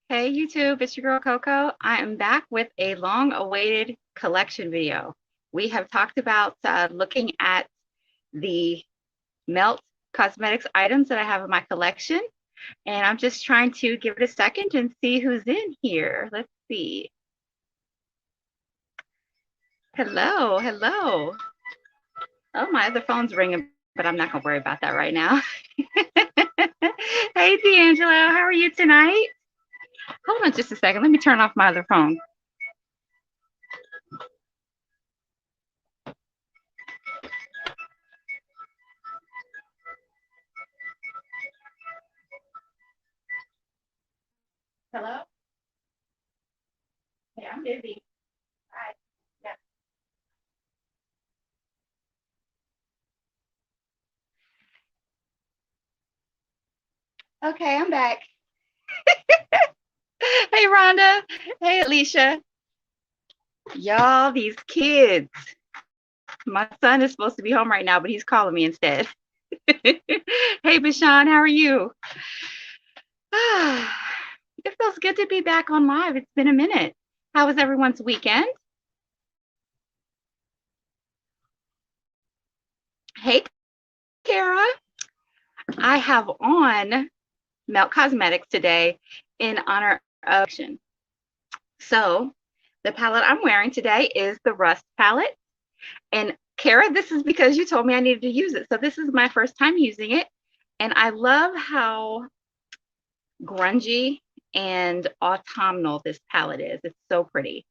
Hey YouTube, it's your girl Coco. I am back with a long-awaited collection video. We have talked about looking at the Melt Cosmetics items that I have in my collection, and I'm just trying to give it a second and see who's in here. Let's see. Hello, hello. Oh, my other phone's ringing, but I'm not gonna worry about that right now. Hey D'Angelo, how are you tonight? Hold on just a second. Let me turn off my other phone. Hello? Hey, I'm busy. Bye. Yeah. Okay, I'm back. Hey, Rhonda. Hey, Alicia. Y'all, these kids. My son is supposed to be home right now, but he's calling me instead. Hey, Bashan, how are you? It feels good to be back on live. It's been a minute. How was everyone's weekend? Hey, Kara. I have on Melt Cosmetics today in honor of action. So the palette I'm wearing today is the Rust palette. And Kara, this is because you told me I needed to use it. So this is my first time using it. And I love how grungy and autumnal this palette is. It's so pretty.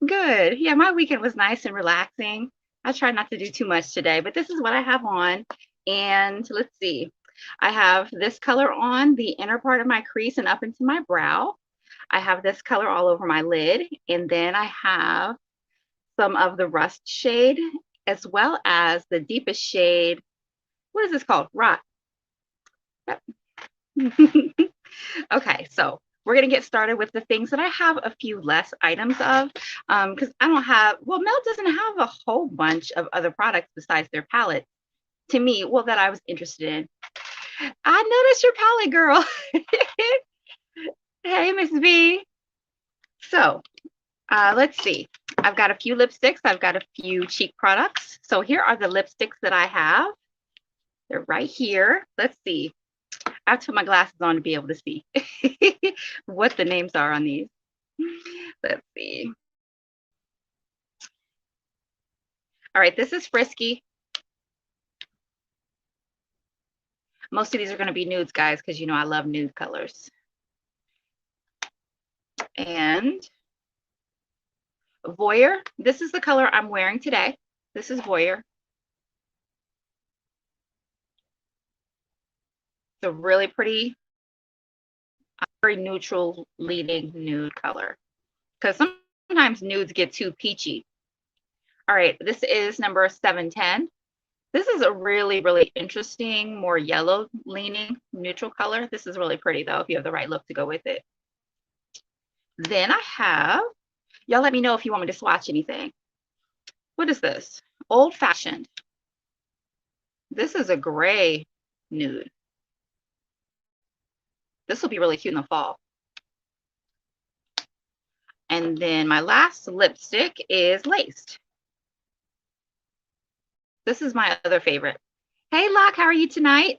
Good. Yeah, my weekend was nice and relaxing. I tried not to do too much today, but this is what I have on. And let's see. I have this color on the inner part of my crease and up into my brow. I have this color all over my lid. And then I have some of the rust shade as well as the deepest shade. What is this called? Rot. Okay, so we're going to get started with the things that I have a few less items of because I don't have, well, Mel doesn't have a whole bunch of other products besides their palette to me, well, that I was interested in. I noticed your palette, girl. Hey, Miss B. So let's see. I've got a few lipsticks. I've got a few cheek products. So here are the lipsticks that I have. They're right here. Let's see. I have to put my glasses on to be able to see what the names are on these. Let's see. All right, this is Frisky. Most of these are going to be nudes, guys, because you know I love nude colors. And Voyeur, this is the color I'm wearing today. This is Voyeur. It's a really pretty, very neutral leading nude color because sometimes nudes get too peachy. All right, this is number 710. This is a really, really interesting, more yellow leaning neutral color. This is really pretty though, if you have the right look to go with it. Then I have, y'all let me know if you want me to swatch anything. What is this? Old Fashioned. This is a gray nude. This will be really cute in the fall. And then my last lipstick is Laced. This is my other favorite. Hey, Locke, how are you tonight?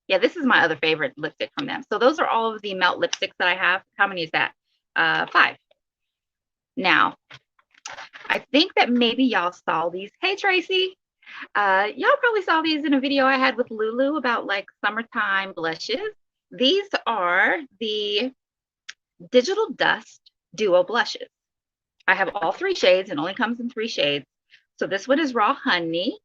Yeah, this is my other favorite lipstick from them. So those are all of the Melt lipsticks that I have. How many is that? 5. Now, I think that maybe y'all saw these. Hey, Tracy. Y'all probably saw these in a video I had with Lulu about like summertime blushes. These are the Digital Dust Duo blushes. I have all 3 shades. It only comes in 3 shades. So this one is Raw Honey.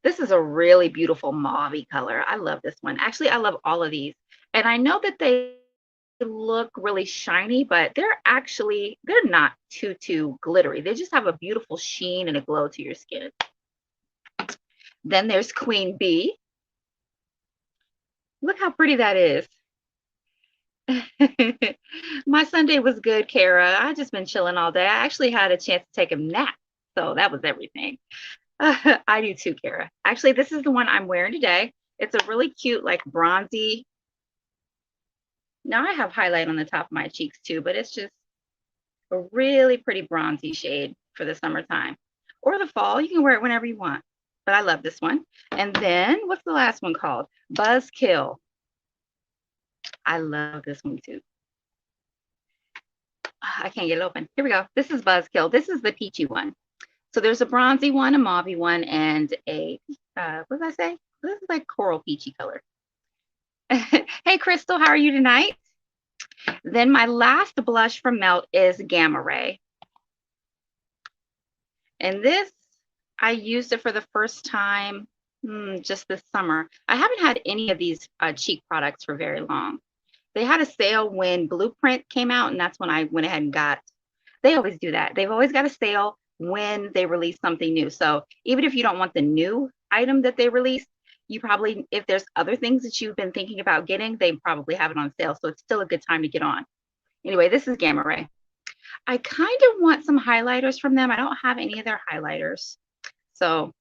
This is a really beautiful mauve color. I love this one. Actually, I love all of these. And I know that they look really shiny, but they're not too glittery. They just have a beautiful sheen and a glow to your skin. Then there's Queen Bee. Look how pretty that is. My Sunday was good, Kara. I just been chilling all day. I actually had a chance to take a nap, so that was everything. I do too, Kara. Actually, this is the one I'm wearing today. It's a really cute, like bronzy. Now I have highlight on the top of my cheeks too, but it's just a really pretty bronzy shade for the summertime or the fall. You can wear it whenever you want, but I love this one. And then what's the last one called? Buzzkill. I love this one too. I can't get it open. Here we go. This is Buzzkill. This is the peachy one. So there's a bronzy one, a mauvey one, and a, what did I say? This is like coral peachy color. Hey, Crystal, how are you tonight? Then my last blush from Melt is Gamma Ray. And this, I used it for the first time just this summer. I haven't had any of these cheek products for very long. They had a sale when Blueprint came out, and that's when I went ahead and got, they always do that. They've always got a sale when they release something new. So even if you don't want the new item that they released, you probably, if there's other things that you've been thinking about getting, they probably have it on sale. So it's still a good time to get on. Anyway, this is Gamma Ray. I kind of want some highlighters from them. I don't have any of their highlighters. So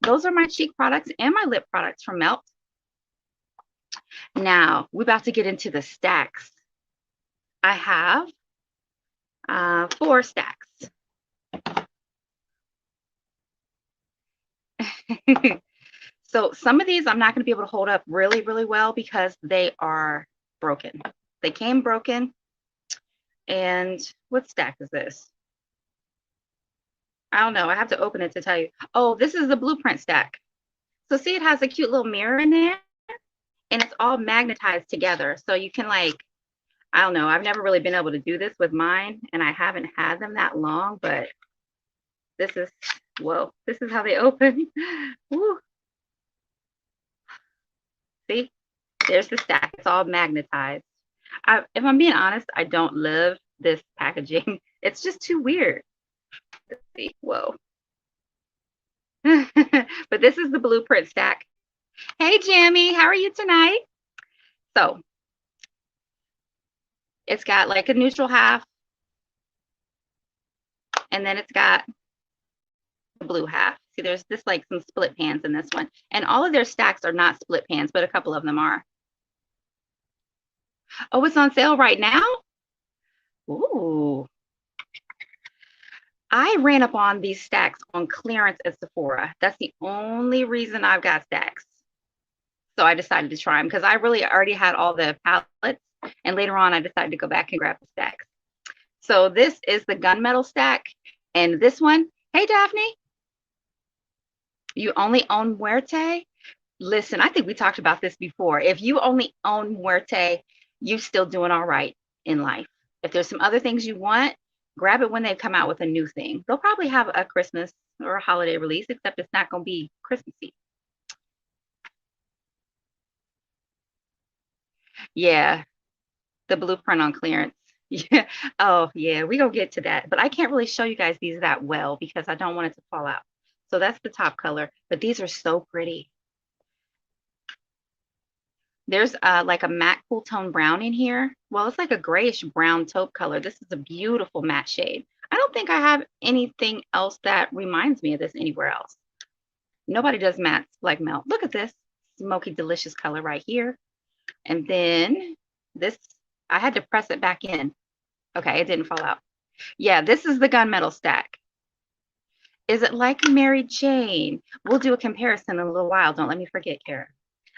those are my cheek products and my lip products from Melt. Now we're about to get into the stacks. I have 4 stacks. So some of these I'm not going to be able to hold up really, really well because they are broken. They came broken. And what stack is this? I don't know. I have to open it to tell you. Oh, this is the Blueprint stack. So see, it has a cute little mirror in there and it's all magnetized together. So you can like, I don't know. I've never really been able to do this with mine and I haven't had them that long, but this is, whoa, this is how they open. Woo. See, there's the stack. It's all magnetized. If I'm being honest, I don't love this packaging. It's just too weird. Let's see. Whoa. But this is the Blueprint stack. Hey, Jamie, how are you tonight? So it's got like a neutral half, and then it's got the blue half. See, there's this like some split pans in this one. And all of their stacks are not split pans, but a couple of them are. Oh, it's on sale right now? Ooh. I ran up on these stacks on clearance at Sephora. That's the only reason I've got stacks. So I decided to try them because I really already had all the palettes. And later on, I decided to go back and grab the stacks. So this is the Gunmetal Stack. And this one, hey, Daphne, you only own Muerte? Listen, I think we talked about this before. If you only own Muerte, you're still doing all right in life. If there's some other things you want, grab it when they come out with a new thing. They'll probably have a Christmas or a holiday release, except it's not going to be Christmassy. Yeah, the Blueprint on clearance. Yeah. Oh, yeah, we gonna get to that. But I can't really show you guys these that well because I don't want it to fall out. So that's the top color. But these are so pretty. There's like a matte cool tone brown in here. Well, it's like a grayish brown taupe color. This is a beautiful matte shade. I don't think I have anything else that reminds me of this anywhere else. Nobody does mattes like Melt. Look at this smoky, delicious color right here. And then this, I had to press it back in. Okay, it didn't fall out. Yeah, this is the Gunmetal Stack. Is it like Mary Jane? We'll do a comparison in a little while. Don't let me forget, Kara.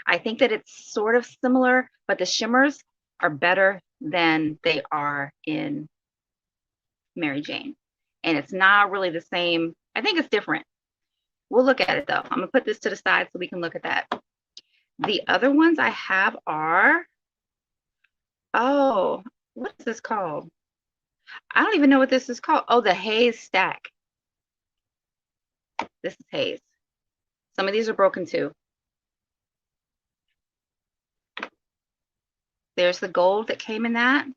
I think that it's sort of similar, but the shimmers are better than they are in Mary Jane. And it's not really the same. I think it's different. We'll look at it though. I'm gonna put this to the side so we can look at that. The other ones I have are, oh, what is this called? I don't even know what this is called. Oh, the Haze Stack. This is Haze. Some of these are broken too. There's the gold that came in that.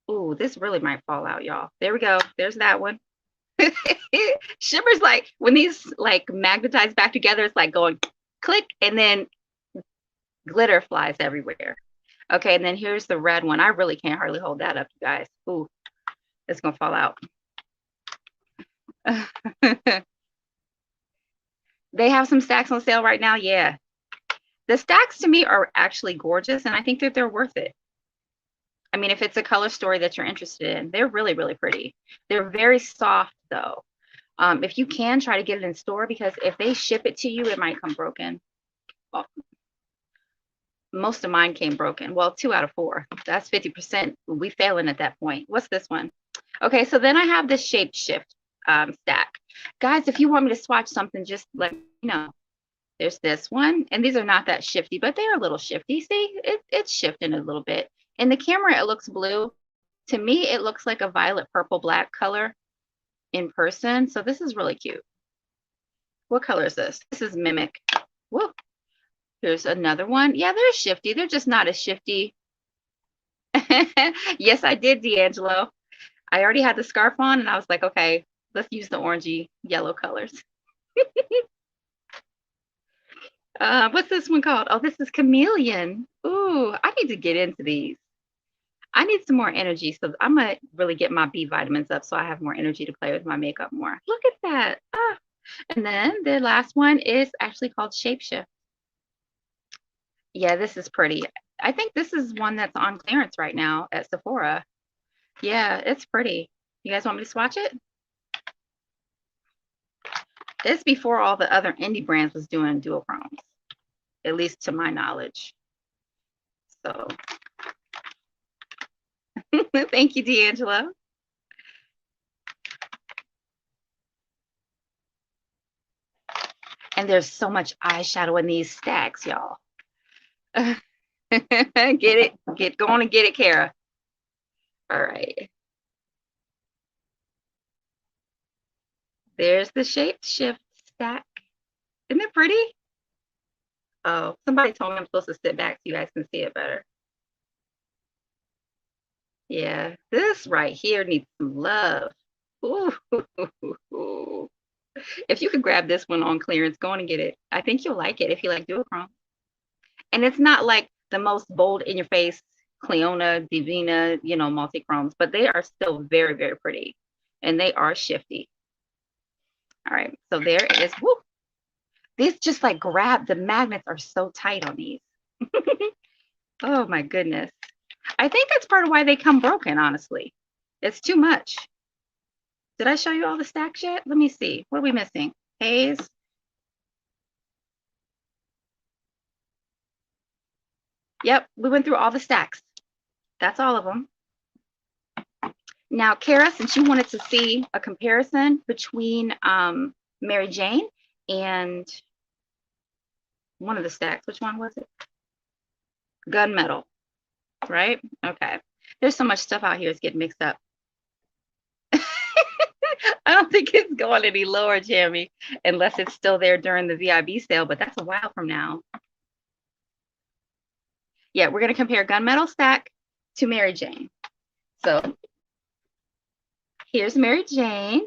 Ooh, this really might fall out, y'all. There we go. There's that one. Shimmers like when these like magnetize back together, it's like going click and then glitter flies everywhere. Okay, and then here's the red one. I really can't hardly hold that up, you guys. Ooh, it's gonna fall out. They have some stacks on sale right now. Yeah. The stacks to me are actually gorgeous, and I think that they're worth it. I mean, if it's a color story that you're interested in, they're really, really pretty. They're very soft though. If you can, try to get it in store, because if they ship it to you, it might come broken. Well, most of mine came broken. Well, 2 out of 4. That's 50%. We failing at that point. What's this one? Okay, so then I have this Shapeshift stack. Guys, if you want me to swatch something, just let me know. There's this one, and these are not that shifty, but they're a little shifty. See, it's shifting a little bit. In the camera, it looks blue. To me, it looks like a violet, purple, black color in person. So this is really cute. What color is this? This is Mimic. Whoa. Here's another one. Yeah, they're shifty. They're just not as shifty. Yes, I did, D'Angelo. I already had the scarf on, and I was like, okay, let's use the orangey yellow colors. What's this one called? Oh, this is Chameleon. Ooh, I need to get into these. I need some more energy, so I'm gonna really get my B vitamins up so I have more energy to play with my makeup more. Look at that. Ah. And then the last one is actually called Shapeshift. Yeah, this is pretty. I think this is one that's on clearance right now at Sephora. Yeah, it's pretty. You guys want me to swatch it? It's before all the other indie brands was doing duochromes, at least to my knowledge. So thank you, D'Angelo. And there's so much eyeshadow in these stacks, y'all. Get it, get going and get it, Kara. All right. There's the Shapeshift stack. Isn't it pretty? Oh, somebody told me I'm supposed to sit back so you guys can see it better. Yeah, this right here needs some love. Ooh. If you could grab this one on clearance, go on and get it. I think you'll like it if you like duochrome. And it's not like the most bold in your face Cleona, Divina, you know, multi-chromes, but they are still very, very pretty. And they are shifty. All right, so there it is. Woo. These just like grab, the magnets are so tight on these. Oh my goodness. I think that's part of why they come broken, honestly. It's too much. Did I show you all the stacks yet? Let me see. What are we missing? Haze. Yep, we went through all the stacks. That's all of them. Now, Kara, since you wanted to see a comparison between Mary Jane and one of the stacks, which one was it? Gunmetal, right? Okay. There's so much stuff out here, it's getting mixed up. I don't think it's going any lower, Jamie, unless it's still there during the VIB sale, but that's a while from now. Yeah, we're going to compare Gunmetal Stack to Mary Jane. So here's Mary Jane.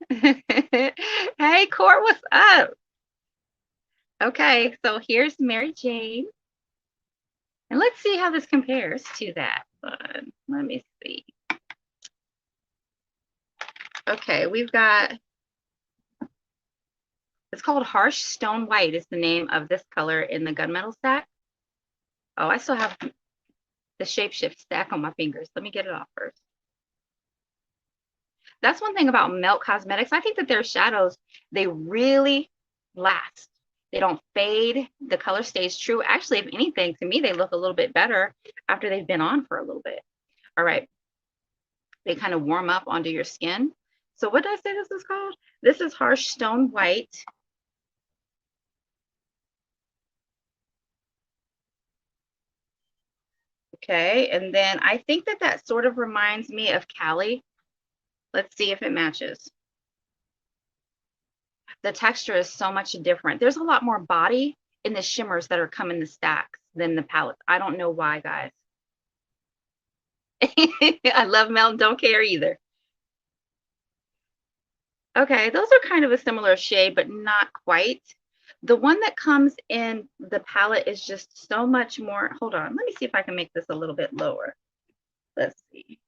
Hey, Court, what's up? Okay, so here's Mary Jane. And let's see how this compares to that one. Let me see. Okay, we've got, it's called Harsh Stone White is the name of this color in the Gunmetal Stack. Oh, I still have the Shapeshift stack on my fingers. Let me get it off first. That's one thing about Melt Cosmetics. I think that their shadows, they really last. They don't fade. The color stays true. Actually, if anything, to me, they look a little bit better after they've been on for a little bit. All right. They kind of warm up onto your skin. So what did I say this is called? This is Harsh Stone White. Okay, and then I think that that sort of reminds me of Cali. Let's see if it matches. The texture is so much different. There's a lot more body in the shimmers that are coming in the stacks than the palettes. I don't know why, guys. I love Melt, don't care either. Okay, those are kind of a similar shade, but not quite. The one that comes in the palette is just so much more. Hold on, let me see if I can make this a little bit lower. Let's see.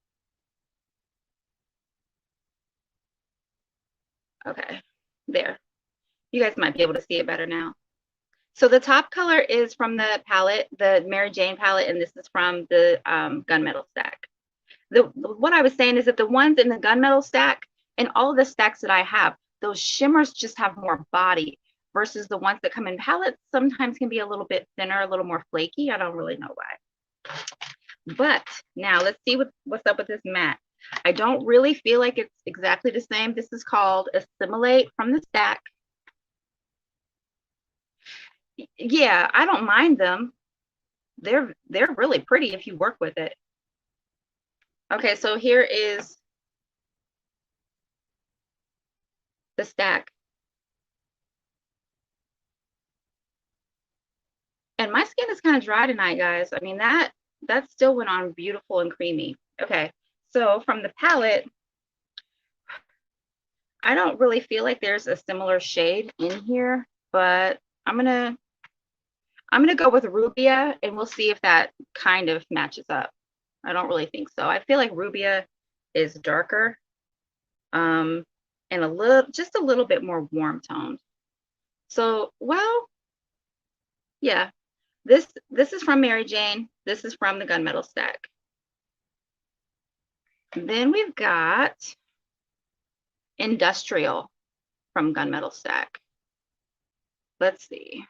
Okay. There. You guys might be able to see it better now. So the top color is from the palette, the Mary Jane palette, and this is from the Gunmetal Stack. What I was saying is that the ones in the Gunmetal Stack and all of the stacks that I have, those shimmers just have more body versus the ones that come in palettes sometimes can be a little bit thinner, a little more flaky. I don't really know why. But now let's see what's up with this matte. I don't really feel like it's exactly the same. This is called Assimilate from the Stack. Yeah, I don't mind them. They're really pretty if you work with it. Okay, so here is the stack. And my skin is kind of dry tonight, guys. I mean, that still went on beautiful and creamy. Okay, so from the palette, I don't really feel like there's a similar shade in here, but I'm gonna go with Rubia and we'll see if that kind of matches up. I don't really think so. I feel like Rubia is darker, and just a little bit more warm toned. So, well, yeah, this is from Mary Jane. This is from the Gunmetal Stack. And then we've got Industrial from Gunmetal Stack. Let's see.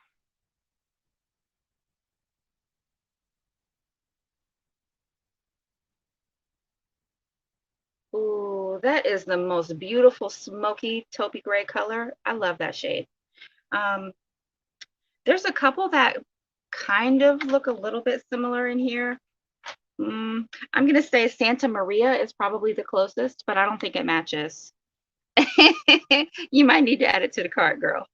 Ooh, that is the most beautiful smoky taupey gray color. I love that shade. There's a couple that kind of look a little bit similar in here. I'm going to say Santa Maria is probably the closest, but I don't think it matches. You might need to add it to the cart, girl.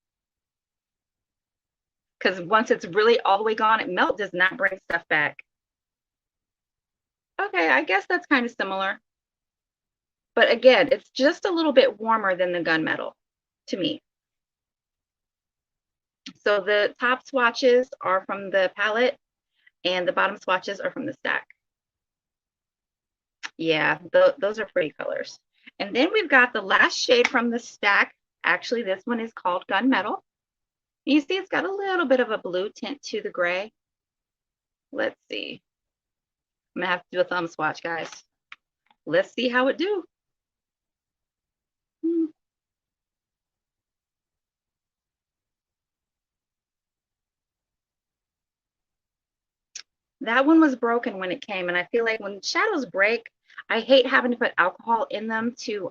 Because once it's really all the way gone, melt does not bring stuff back. Okay, I guess that's kind of similar. But again, it's just a little bit warmer than the gunmetal to me. So the top swatches are from the palette and the bottom swatches are from the stack. Yeah, those are pretty colors. And then we've got the last shade from the stack. Actually, this one is called Gunmetal. You see it's got a little bit of a blue tint to the gray. Let's see. I'm gonna have to do a thumb swatch, guys. Let's see how it do. That one was broken when it came, and I feel like when shadows break, I hate having to put alcohol in them to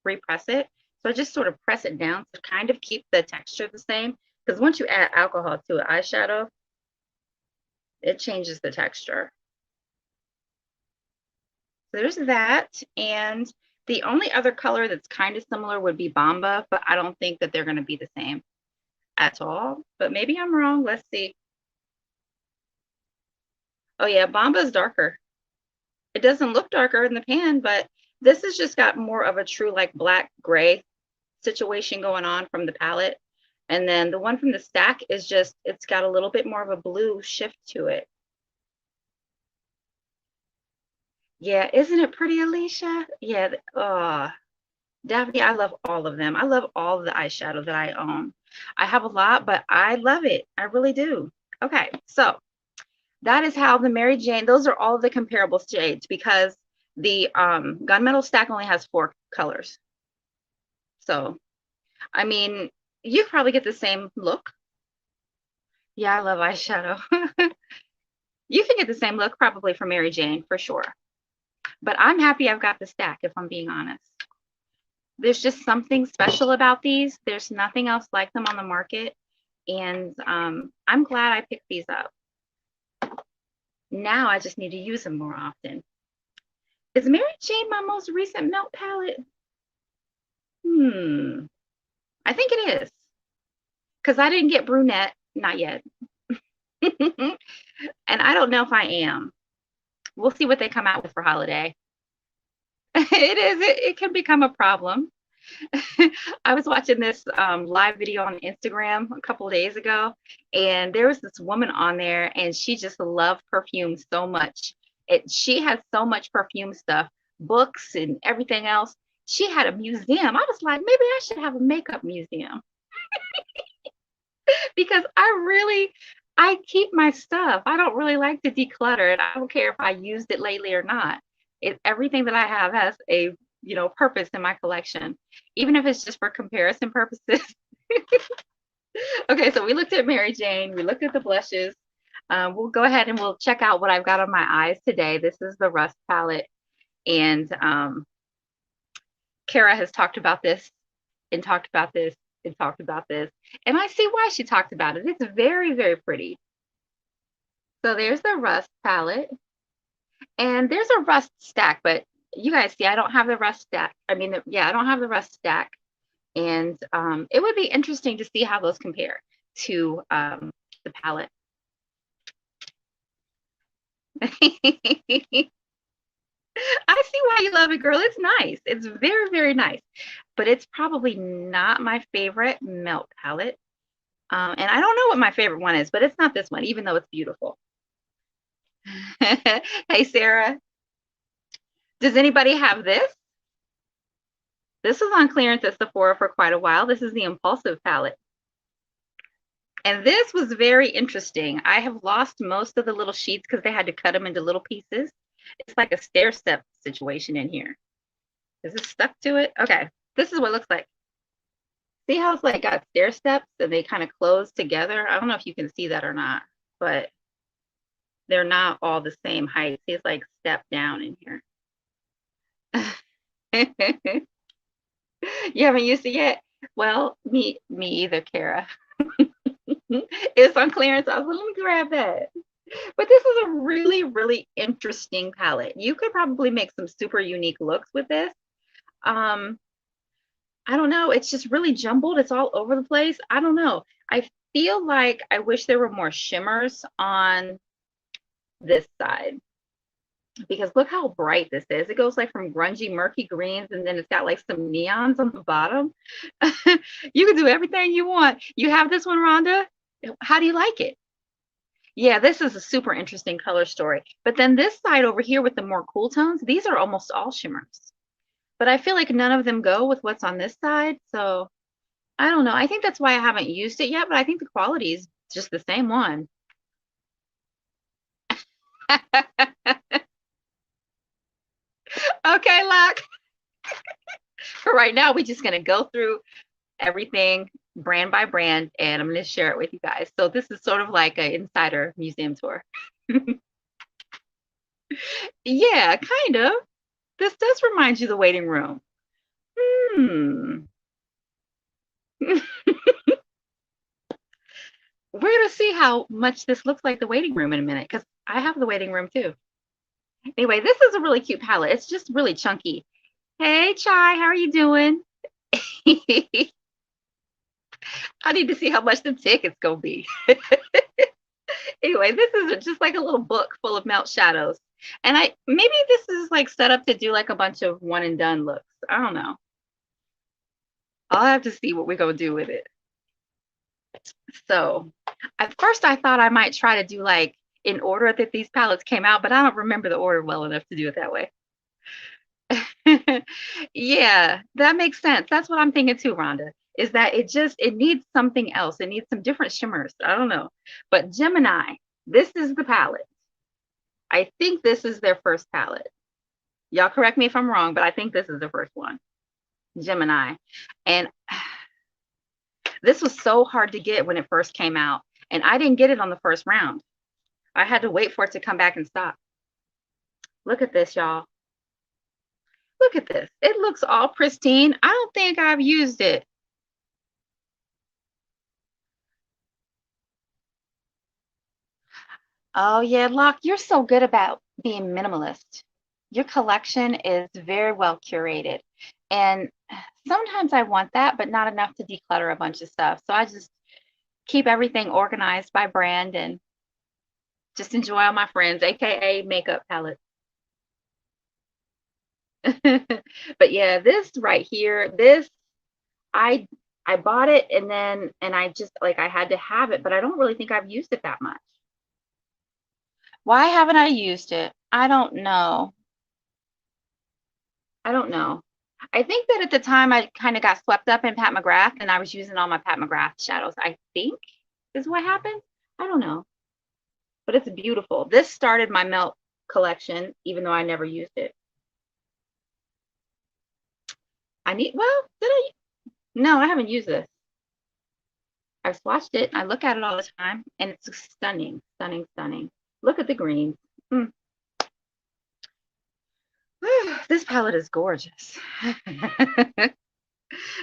repress it. So I just sort of press it down to kind of keep the texture the same. Because once you add alcohol to an eyeshadow, it changes the texture. So there's that. And the only other color that's kind of similar would be Bamba, but I don't think that they're going to be the same at all. But maybe I'm wrong. Let's see. Oh yeah, Bamba is darker. It doesn't look darker in the pan, but this has just got more of a true like black gray situation going on from the palette. And then the one from the stack is just, it's got a little bit more of a blue shift to it. Yeah, isn't it pretty, Alicia? Yeah, Daphne, I love all of them. I love all of the eyeshadow that I own. I have a lot, but I love it. I really do. Okay, so that is how the Mary Jane, those are all the comparable shades because the Gunmetal Stack only has 4 colors. So, I mean, you probably get the same look. Yeah, I love eyeshadow. You can get the same look probably from Mary Jane for sure. But I'm happy I've got the stack, if I'm being honest. There's just something special about these. There's nothing else like them on the market. And I'm glad I picked these up. Now I just need to use them more often. Is Mary Jane my most recent melt palette? I think it is. Because I didn't get brunette, not yet. And I don't know if I am. We'll see what they come out with for holiday. It can become a problem. I was watching this live video on Instagram a couple of days ago, and there was this woman on there, and she just loved perfume so much. She had so much perfume stuff, books and everything else. she had a museum. I was like, maybe I should have a makeup museum because I keep my stuff. I don't really like to declutter it. I don't care if I used it lately or not. Everything that I have has a, purpose in my collection, even if it's just for comparison purposes. Okay, so we looked at Mary Jane, we looked at the blushes. We'll go ahead and we'll check out what I've got on my eyes today. This is the Rust palette, and Kara has talked about this and talked about this and talked about this, and I see why she talked about it. It's very, very pretty. So there's the Rust palette, and there's a Rust stack, but you guys see I don't have the Rust stack. I mean, yeah, I don't have the Rust stack, and it would be interesting to see how those compare to the palette. I see why you love it, girl. It's nice. It's very, very nice. But it's probably not my favorite melt palette. And I don't know what my favorite one is, but it's not this one, even though it's beautiful. Hey, Sarah. Does anybody have this? This was on clearance at Sephora for quite a while. This is the Impulsive palette. And this was very interesting. I have lost most of the little sheets because they had to cut them into little pieces. It's like a stair step situation in here. Is it stuck to it? Okay, this is what it looks like. See how it's like got stair steps and they kind of close together? I don't know if you can see that or not, but they're not all the same height. See, it's like step down in here. You haven't used it yet? Well, me either, Kara. It's on clearance. I was like, let me grab that. But this is a really, really interesting palette. You could probably make some super unique looks with this. I don't know. It's just really jumbled. It's all over the place. I don't know. I feel like I wish there were more shimmers on this side, because look how bright this is. It goes like from grungy, murky greens, and then it's got like some neons on the bottom. You can do everything you want. You have this one, Rhonda. How do you like it? Yeah, this is a super interesting color story. But then this side over here with the more cool tones, these are almost all shimmers. But I feel like none of them go with what's on this side. So I don't know. I think that's why I haven't used it yet, but I think the quality is just the same one. Okay, Locke. For right now, we're just going to go through everything brand by brand, and I'm going to share it with you guys. So this is sort of like an insider museum tour. Yeah, kind of. This does remind you of the waiting room. We're going to see how much this looks like the waiting room in a minute, because I have the waiting room too. Anyway, this is a really cute palette. It's just really chunky. Hey, Chai, how are you doing? I need to see how much the ticket's going to be. Anyway, this is just like a little book full of melt shadows. And maybe this is like set up to do like a bunch of one and done looks. I don't know. I'll have to see what we're going to do with it. So at first I thought I might try to do like in order that these palettes came out, but I don't remember the order well enough to do it that way. Yeah, that makes sense. That's what I'm thinking too, Rhonda, is that it needs something else. It needs some different shimmers. I don't know. But Gemini, this is the palette. I think this is their first palette. Y'all correct me if I'm wrong, but I think this is the first one. Gemini. And this was so hard to get when it first came out. And I didn't get it on the first round. I had to wait for it to come back and stop. Look at this, y'all. Look at this. It looks all pristine. I don't think I've used it. Oh, yeah, Locke, you're so good about being minimalist. Your collection is very well curated. And sometimes I want that, but not enough to declutter a bunch of stuff. So I just keep everything organized by brand and just enjoy all my friends, aka makeup palettes. But yeah, this right here, this I bought it and I just like I had to have it, but I don't really think I've used it that much. Why haven't I used it? I don't know. I don't know. I think that at the time I kind of got swept up in Pat McGrath and I was using all my Pat McGrath shadows, I think is what happened. I don't know, but it's beautiful. This started my melt collection, even though I never used it. Well, did I? No, I haven't used this. I've swatched it. I look at it all the time and it's stunning, stunning, stunning. Look at the greens. Mm. This palette is gorgeous.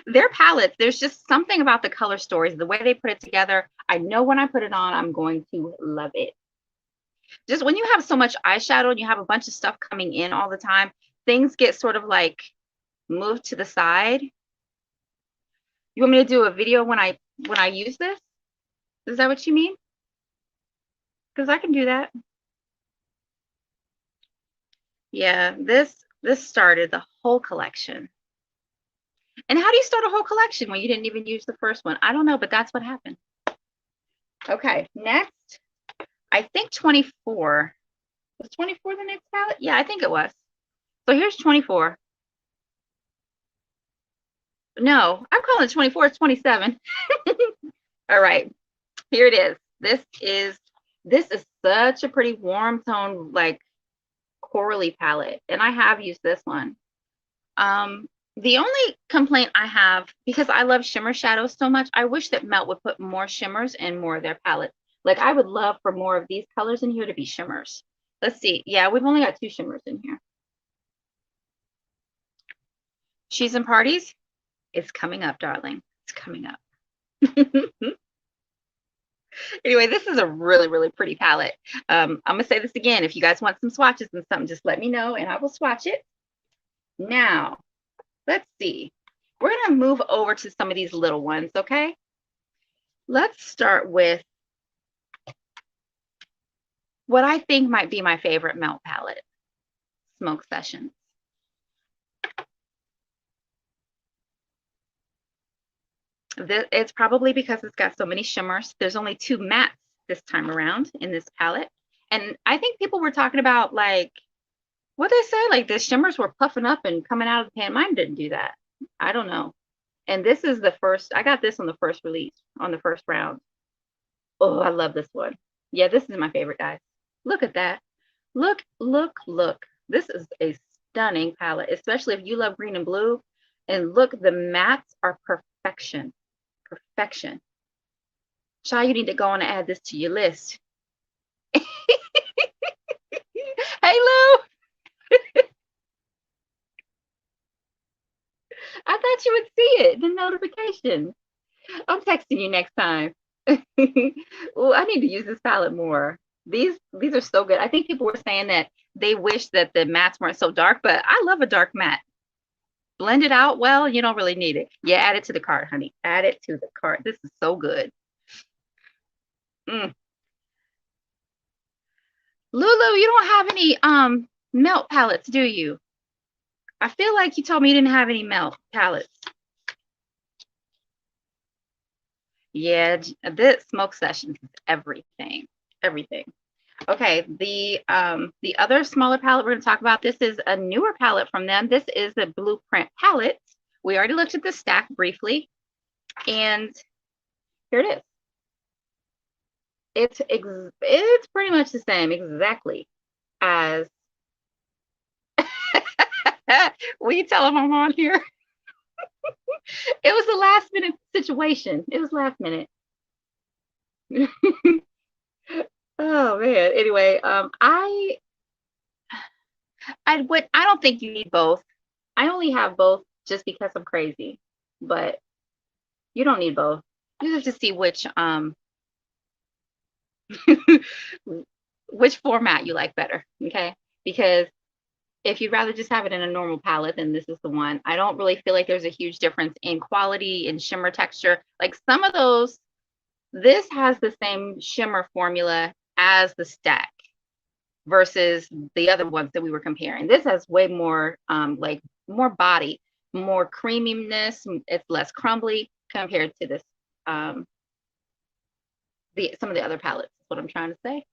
Their palettes, there's just something about the color stories, the way they put it together. I know when I put it on, I'm going to love it. Just when you have so much eyeshadow and you have a bunch of stuff coming in all the time, things get sort of like moved to the side. You want me to do a video when I use this? Is that what you mean? Because I can do that. Yeah, this started the whole collection. And how do you start a whole collection when you didn't even use the first one? I don't know, but that's what happened. Okay, next, I think 24. Was 24 the next palette? Yeah, I think it was. So here's 24. No, I'm calling it 24. It's 27. All right, here it is. This is such a pretty warm tone, like corally palette, and I have used this one. The only complaint I have, because I love shimmer shadows so much, I wish that Melt would put more shimmers in more of their palette. Like I would love for more of these colors in here to be shimmers. Let's see. Yeah, we've only got 2 shimmers in here. She's in Parties. It's coming up, darling. It's coming up. Anyway, this is a really, really pretty palette. I'm going to say this again. If you guys want some swatches and something, just let me know and I will swatch it. Now, let's see. We're going to move over to some of these little ones, okay? Let's start with what I think might be my favorite Melt palette, Smoke Sessions. It's probably because it's got so many shimmers. There's only 2 mattes this time around in this palette. And I think people were talking about like, what they say, like the shimmers were puffing up and coming out of the pan. Mine didn't do that. I don't know. And this is the first, I got this on the first release, on the first round. Oh, I love this one. Yeah, this is my favorite, guys. Look at that. Look, look, look. This is a stunning palette, especially if you love green and blue. And look, the mattes are perfection. Perfection. Child, you need to go on and add this to your list. Hey, Lou. I thought you would see it, the notification. I'm texting you next time. Well, I need to use this palette more. These are so good. I think people were saying that they wish that the mattes weren't so dark, but I love a dark matte. Blend it out well, you don't really need it. Yeah, add it to the cart, honey. Add it to the cart. This is so good. Lulu, you don't have any melt palettes, do you? I feel like you told me you didn't have any melt palettes. Yeah, this Smoke Sessions is everything. Everything. Okay, the other smaller palette we're going to talk about, this is a newer palette from them. This is the Blueprint palette. We already looked at the stack briefly, and here it is. It's pretty much the same exactly as will you tell them I'm on here? It was a last minute situation. It was last minute. Oh man. Anyway, I don't think you need both. I only have both just because I'm crazy, but you don't need both. You have to see which format you like better, okay? Because if you'd rather just have it in a normal palette, then this is the one. I don't really feel like there's a huge difference in quality and shimmer texture. Like some of those, this has the same shimmer formula as the stack versus the other ones that we were comparing. This has way more like more body, more creaminess. It's less crumbly compared to this some of the other palettes is what I'm trying to say.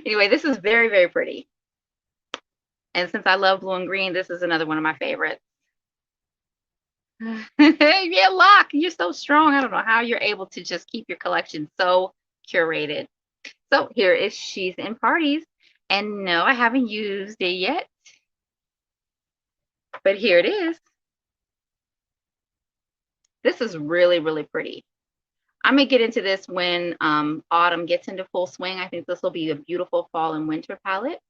Anyway, this is very, very pretty. And since I love blue and green, this is another one of my favorites. Yeah, Locke, you're so strong. I don't know how you're able to just keep your collection so curated. So here is She's in Parties. And no, I haven't used it yet, but here it is. This is really, really pretty. I may get into this when autumn gets into full swing. I think this will be a beautiful fall and winter palette.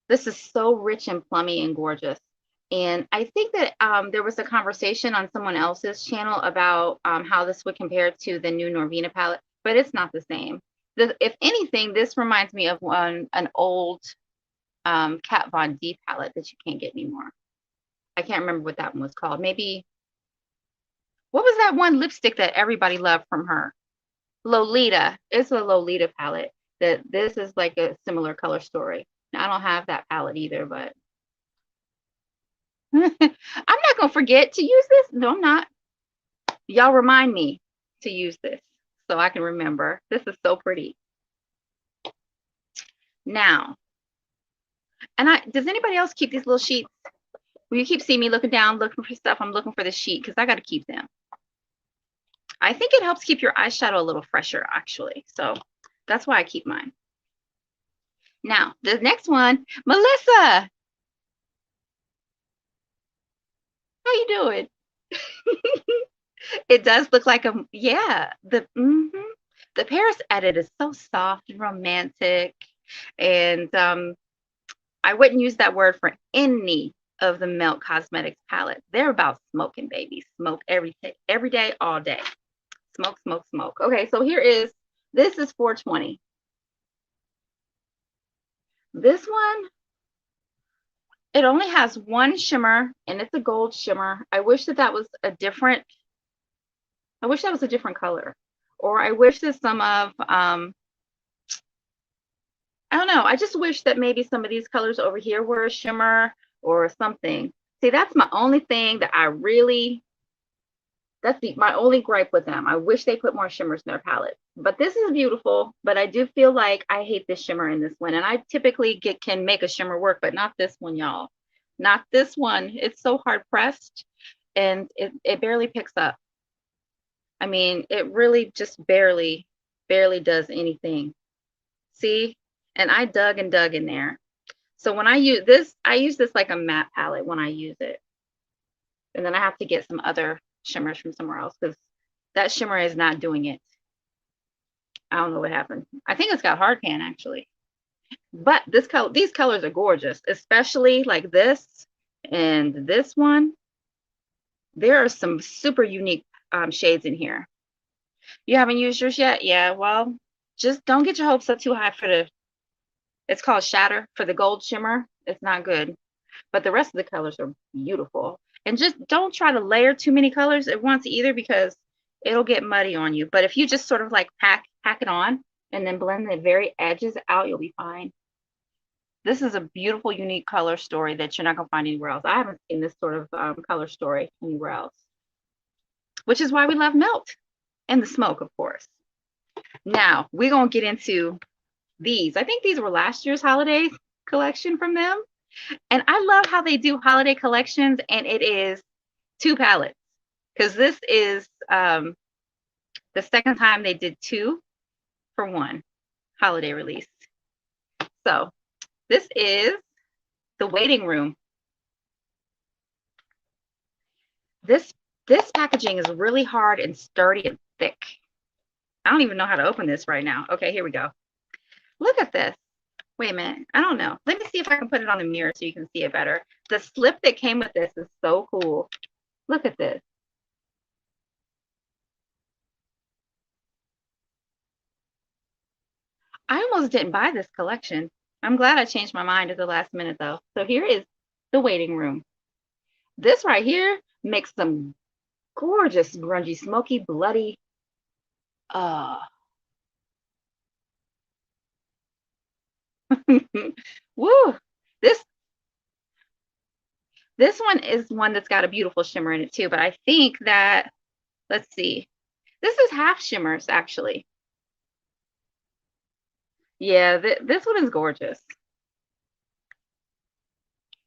This is so rich and plummy and gorgeous. And I think that there was a conversation on someone else's channel about how this would compare to the new Norvina palette, but it's not the same. If anything, this reminds me of an old Kat Von D palette that you can't get anymore. I can't remember what that one was called. Maybe, what was that one lipstick that everybody loved from her? Lolita. It's a Lolita palette. This is like a similar color story. Now, I don't have that palette either, but I'm not going to forget to use this. No, I'm not. Y'all remind me to use this so I can remember. This is so pretty. Now, does anybody else keep these little sheets? When you keep seeing me looking down, looking for stuff, I'm looking for the sheet because I got to keep them. I think it helps keep your eyeshadow a little fresher, actually. So that's why I keep mine. Now, the next one, Melissa. How you doing? It does look like yeah, the Paris edit is so soft and romantic. And I wouldn't use that word for any of the Melt Cosmetics palettes. They're about smoking, baby. Smoke every day, all day. Smoke, smoke, smoke. Okay, so this is 420. This one, it only has one shimmer, and it's a gold shimmer. I wish that was a different color. Or I wish that some of, I don't know. I just wish that maybe some of these colors over here were a shimmer or something. See, that's my only thing that my only gripe with them. I wish they put more shimmers in their palette. But this is beautiful, but I do feel like I hate this shimmer in this one. And I typically can make a shimmer work, but not this one, y'all. Not this one. It's so hard pressed and it barely picks up. I mean, it really just barely does anything. See? And I dug and dug in there. So when I use this like a matte palette when I use it. And then I have to get some other shimmers from somewhere else because that shimmer is not doing it. I don't know what happened. I think it's got hard pan actually. But these colors are gorgeous, especially like this and this one. There are some super unique shades in here. You haven't used yours yet? Yeah, well, just don't get your hopes up too high for it's called Shatter, for the gold shimmer. It's not good. But the rest of the colors are beautiful. And just don't try to layer too many colors at once either because it'll get muddy on you. But if you just sort of like pack it on and then blend the very edges out, you'll be fine. This is a beautiful, unique color story that you're not going to find anywhere else. I haven't seen this sort of color story anywhere else, which is why we love Melt and the smoke, of course. Now, we're going to get into these. I think these were last year's holiday collection from them. And I love how they do holiday collections, and it is 2 palettes because this is the second time they did 2 for 1 holiday release. So this is The Waiting Room. This packaging is really hard and sturdy and thick. I don't even know how to open this right now. Okay, here we go. Look at this. Wait a minute. I don't know. Let me see if I can put it on the mirror so you can see it better. The slip that came with this is so cool. Look at this. I almost didn't buy this collection. I'm glad I changed my mind at the last minute though. So here is The Waiting Room. This right here makes some gorgeous, grungy, smoky, bloody. Woo! This one is one that's got a beautiful shimmer in it too, but I think that, let's see, this is half shimmers actually. Yeah, this one is gorgeous.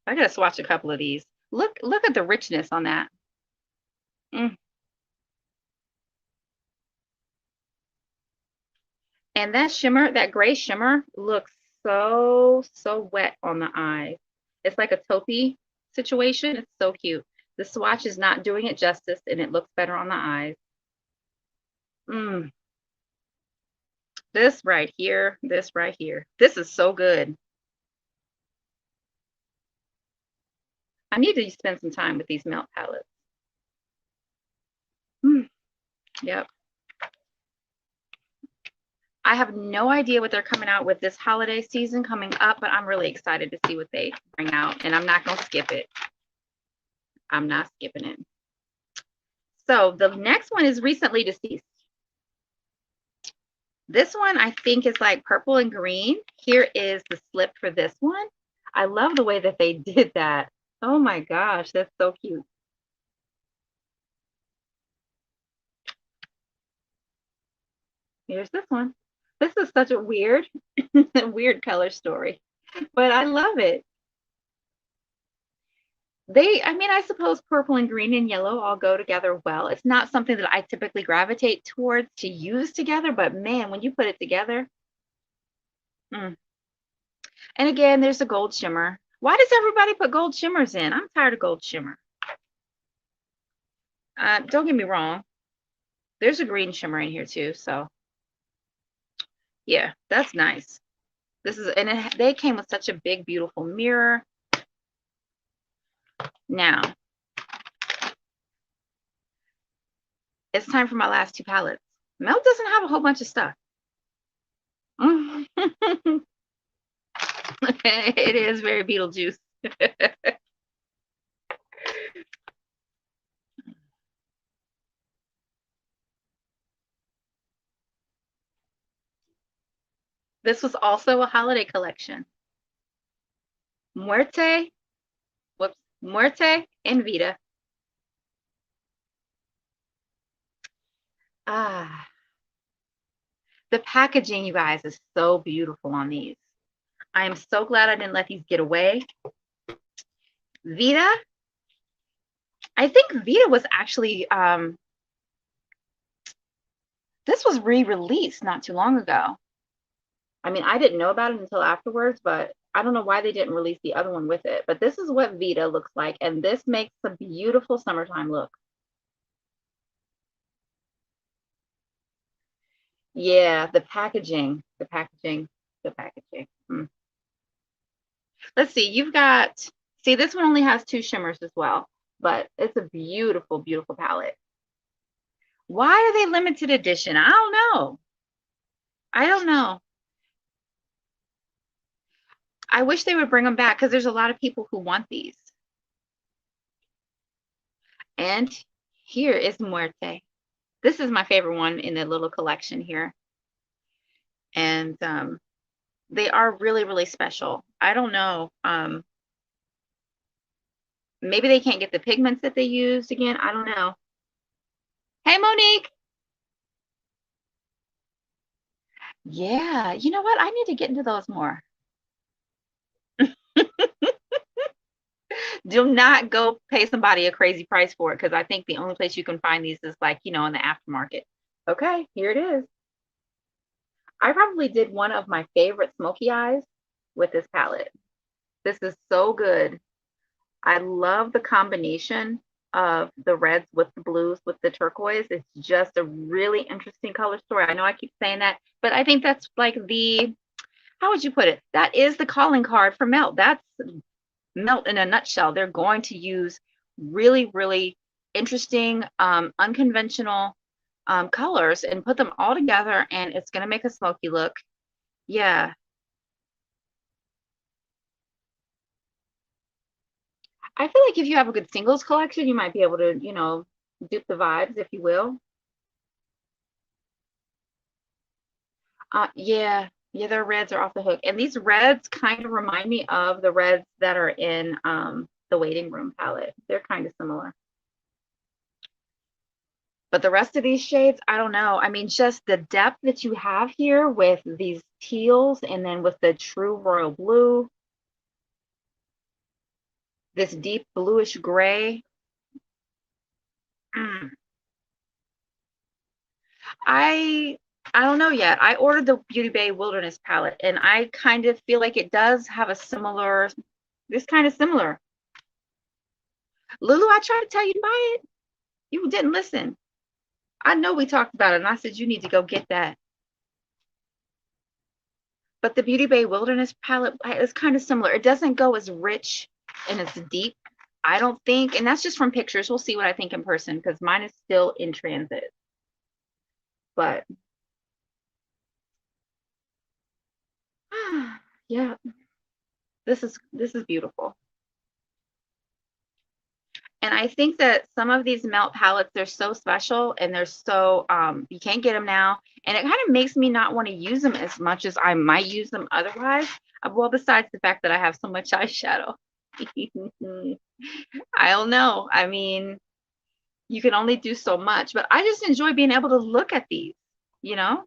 I gotta swatch a couple of these. Look at the richness on that. Mm. And that shimmer, that gray shimmer, looks so wet on the eyes. It's like a taupey situation. It's so cute. The swatch is not doing it justice, and it looks better on the eyes. Mm. This right here, this right here. This is so good. I need to spend some time with these melt palettes. Mm. Yep. I have no idea what they're coming out with this holiday season coming up, but I'm really excited to see what they bring out, and I'm not going to skip it. I'm not skipping it. So the next one is Recently Deceased. This one I think is like purple and green. Here is the slip for this one. I love the way that they did that. Oh my gosh, that's so cute. Here's this one. This is such a weird, weird color story, but I love it. I mean, I suppose purple and green and yellow all go together well. It's not something that I typically gravitate towards to use together, but man, when you put it together. Mm. And again, there's a gold shimmer. Why does everybody put gold shimmers in? I'm tired of gold shimmer. Don't get me wrong. There's a green shimmer in here too, so yeah, that's nice. They came with such a big, beautiful mirror. Now, it's time for my last two palettes. Melt doesn't have a whole bunch of stuff. It is very Beetlejuice. This was also a holiday collection. Muerte and Vita. The packaging, you guys, is so beautiful on these. I am so glad I didn't let these get away. Vita, I think Vita was actually, this was re-released not too long ago. I mean, I didn't know about it until afterwards, but I don't know why they didn't release the other one with it. But this is what Vita looks like, and this makes a beautiful summertime look. Yeah, the packaging. Mm. Let's see, see, this one only has two shimmers as well, but it's a beautiful, beautiful palette. Why are they limited edition? I don't know. I wish they would bring them back because there's a lot of people who want these. And here is Muerte. This is my favorite one in the little collection here. And they are really, really special. I don't know. Maybe they can't get the pigments that they used again. I don't know. Hey, Monique. Yeah, you know what? I need to get into those more. Do not go pay somebody a crazy price for it, because I think the only place you can find these is like, in the aftermarket. Okay, here it is. I probably did one of my favorite Smokey Eyes with this palette. This is so good. I love the combination of the reds with the blues with the turquoise. It's just a really interesting color story. I know I keep saying that, but I think that's like how would you put it? That is the calling card for Melt. That's Melt in a nutshell. They're going to use really, really interesting, unconventional colors and put them all together, and it's going to make a smoky look. Yeah. I feel like if you have a good singles collection, you might be able to, dupe the vibes, if you will. Yeah, their reds are off the hook. And these reds kind of remind me of the reds that are in the Waiting Room palette. They're kind of similar. But the rest of these shades, I don't know. I mean, just the depth that you have here with these teals and then with the true royal blue. this deep bluish gray. Mm. I don't know yet. I ordered the Beauty Bay Wilderness palette, and I kind of feel like it does have a similar, this kind of similar. Lulu, I tried to tell you to buy it. You didn't listen. I know we talked about it, and I said you need to go get that. But the Beauty Bay Wilderness palette is kind of similar. It doesn't go as rich and as deep, I don't think. And that's just from pictures. We'll see what I think in person because mine is still in transit. But yeah, this is beautiful. And I think that some of these melt palettes, they're so special and they're so, you can't get them now. And it kind of makes me not want to use them as much as I might use them otherwise. Well, besides the fact that I have so much eyeshadow. I don't know. I mean, you can only do so much, but I just enjoy being able to look at these, you know?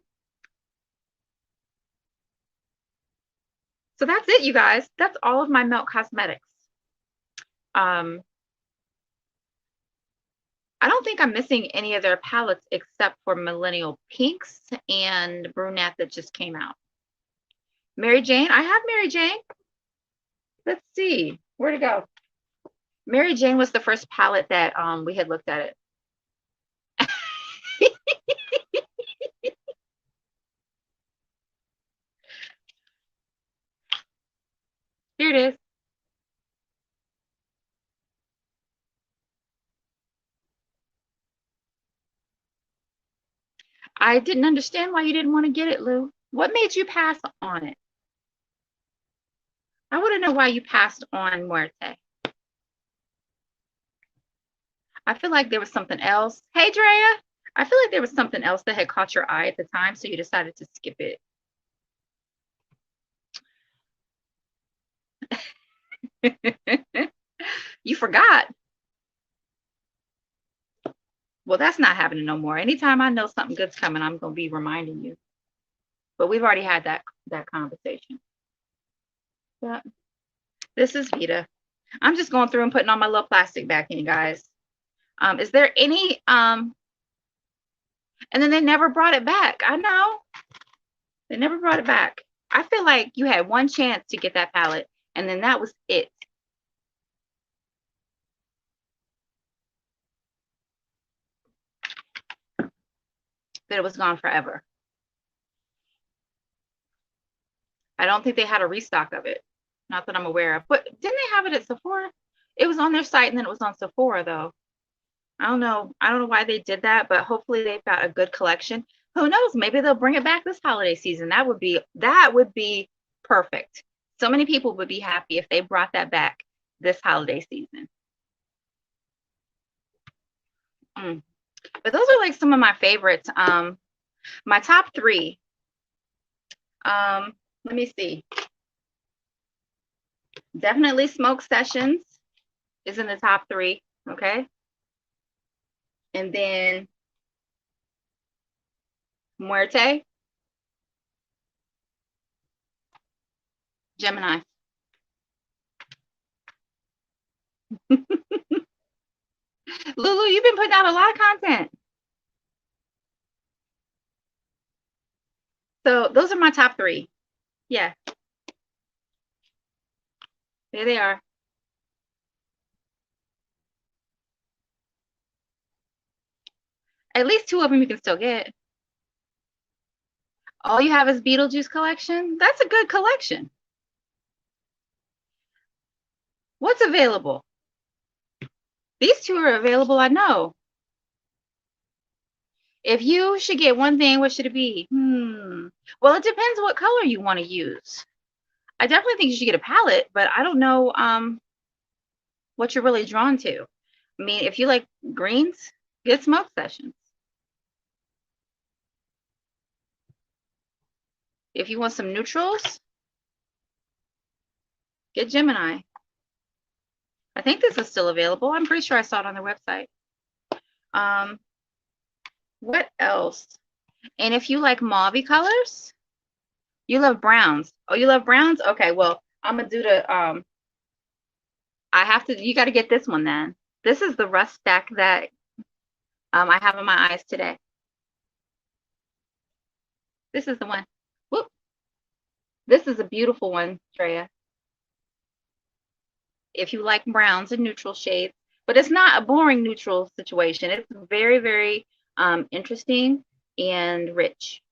So that's it, you guys. That's all of my Melt Cosmetics. I don't think I'm missing any of their palettes except for Millennial Pinks and Brunette that just came out. Mary Jane, I have Mary Jane. Let's see, where'd it go? Mary Jane was the first palette that we had looked at it. Here it is. I didn't understand why you didn't want to get it, Lou. What made you pass on it? I want to know why you passed on Muerte. I feel like there was something else. Hey, Drea. I feel like there was something else that had caught your eye at the time, so you decided to skip it. You forgot. Well, that's not happening no more. Anytime I know something good's coming, I'm going to be reminding you. But we've already had that conversation. But this is Vita. I'm just going through and putting on my little plastic backing, guys. Is there any, and then they never brought it back. I know. They never brought it back. I feel like you had one chance to get that palette, and then that was it. That it was gone forever. I don't think they had a restock of it. Not that I'm aware of. But didn't they have it at Sephora? It was on their site, and then it was on Sephora, though. I don't know. I don't know why they did that, but hopefully they've got a good collection. Who knows? Maybe they'll bring it back this holiday season. That would be perfect. So many people would be happy if they brought that back this holiday season. But those are like some of my favorites. My top 3. Let me see. Definitely Smoke Sessions is in the top 3. Okay. And then Muerte, Gemini. Lulu, you've been putting out a lot of content. So those are my top 3. Yeah. There they are. At least 2 of them you can still get. All you have is Beetlejuice collection. That's a good collection. What's available? These 2 are available, I know. If you should get one thing, what should it be? Well, it depends what color you want to use. I definitely think you should get a palette, but I don't know what you're really drawn to. I mean, if you like greens, get Smoke Sessions. If you want some neutrals, get Gemini. I think this is still available. I'm pretty sure I saw it on their website. What else? And if you like mauve colors, you love browns. Oh, you love browns? Okay, well, I'm gonna do the I have to, you got to get this one then. This is the rust stack that I have in my eyes today. This is the one. Whoop. This is a beautiful one, Drea. If you like browns and neutral shades, but it's not a boring neutral situation. It's very, very interesting and rich.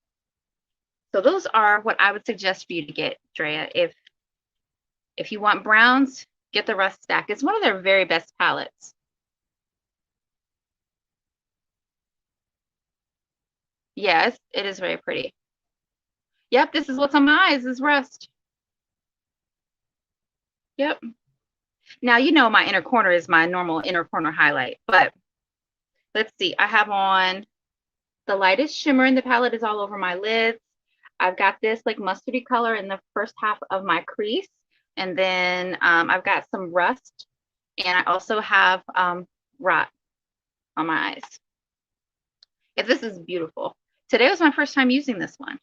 So those are what I would suggest for you to get, Drea. If you want browns, get the rust stack. It's one of their very best palettes. Yes, it is very pretty. Yep, this is what's on my eyes is rust. Yep. Now, you know my inner corner is my normal inner corner highlight, but let's see. I have on the lightest shimmer in the palette is all over my lids. I've got this like mustardy color in the first half of my crease. And then I've got some rust. And I also have rot on my eyes. This is beautiful. Today was my first time using this one.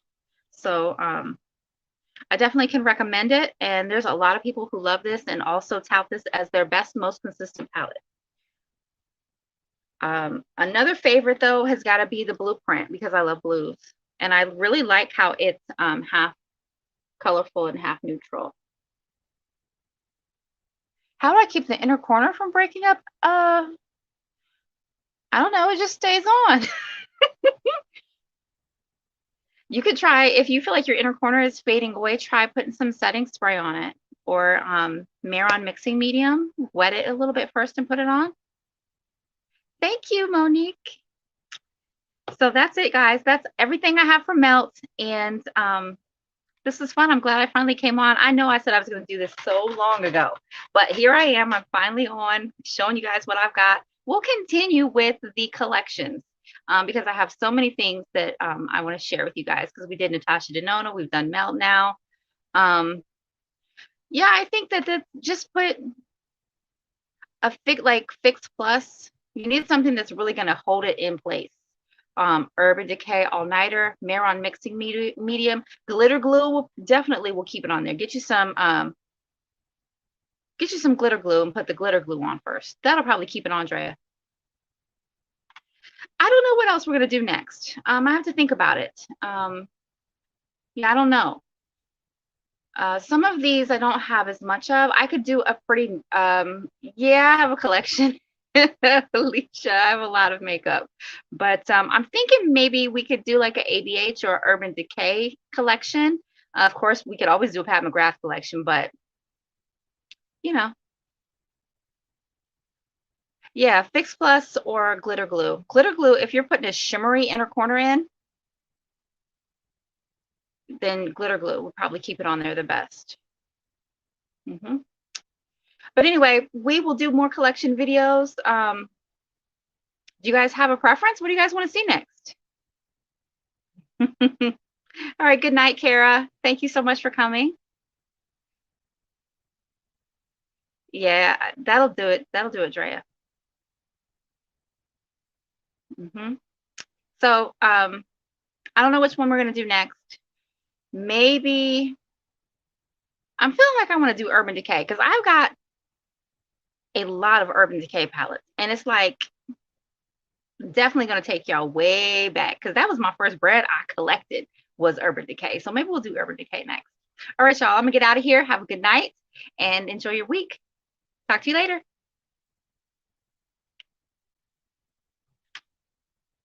So I definitely can recommend it. And there's a lot of people who love this and also tout this as their best, most consistent palette. Another favorite, though, has got to be the Blueprint because I love blues. And I really like how it's half colorful and half neutral. How do I keep the inner corner from breaking up? I don't know. It just stays on. You could try, if you feel like your inner corner is fading away, try putting some setting spray on it or Maron mixing medium. Wet it a little bit first and put it on. Thank you, Monique. So that's it, guys. That's everything I have for Melt. And this is fun. I'm glad I finally came on. I know I said I was going to do this so long ago, but here I am. I'm finally on showing you guys what I've got. We'll continue with the collections because I have so many things that I want to share with you guys because we did Natasha Denona. We've done Melt now. Yeah, I think that just put a Fix Plus. You need something that's really going to hold it in place. Urban Decay All-Nighter, Maron Mixing Medium, Glitter Glue definitely will keep it on there. Get you some glitter glue and put the glitter glue on first. That'll probably keep it, Andrea. I don't know what else we're gonna do next. I have to think about it. Yeah, I don't know. Some of these I don't have as much of. I could do a pretty yeah, I have a collection. Alicia, I have a lot of makeup, but I'm thinking maybe we could do like an ABH or Urban Decay collection. Of course, we could always do a Pat McGrath collection, but you know, yeah, Fix Plus or Glitter Glue. Glitter Glue, if you're putting a shimmery inner corner in, then Glitter Glue will probably keep it on there the best. But anyway, we will do more collection videos. Do you guys have a preference? What do you guys want to see next? All right, good night, Kara. Thank you so much for coming. Yeah, that'll do it. That'll do it, Drea. So I don't know which one we're going to do next. Maybe I'm feeling like I want to do Urban Decay because I've got a lot of Urban Decay palettes. And it's like definitely going to take y'all way back because that was my first brand I collected was Urban Decay. So maybe we'll do Urban Decay next. All right, y'all. I'm going to get out of here. Have a good night and enjoy your week. Talk to you later.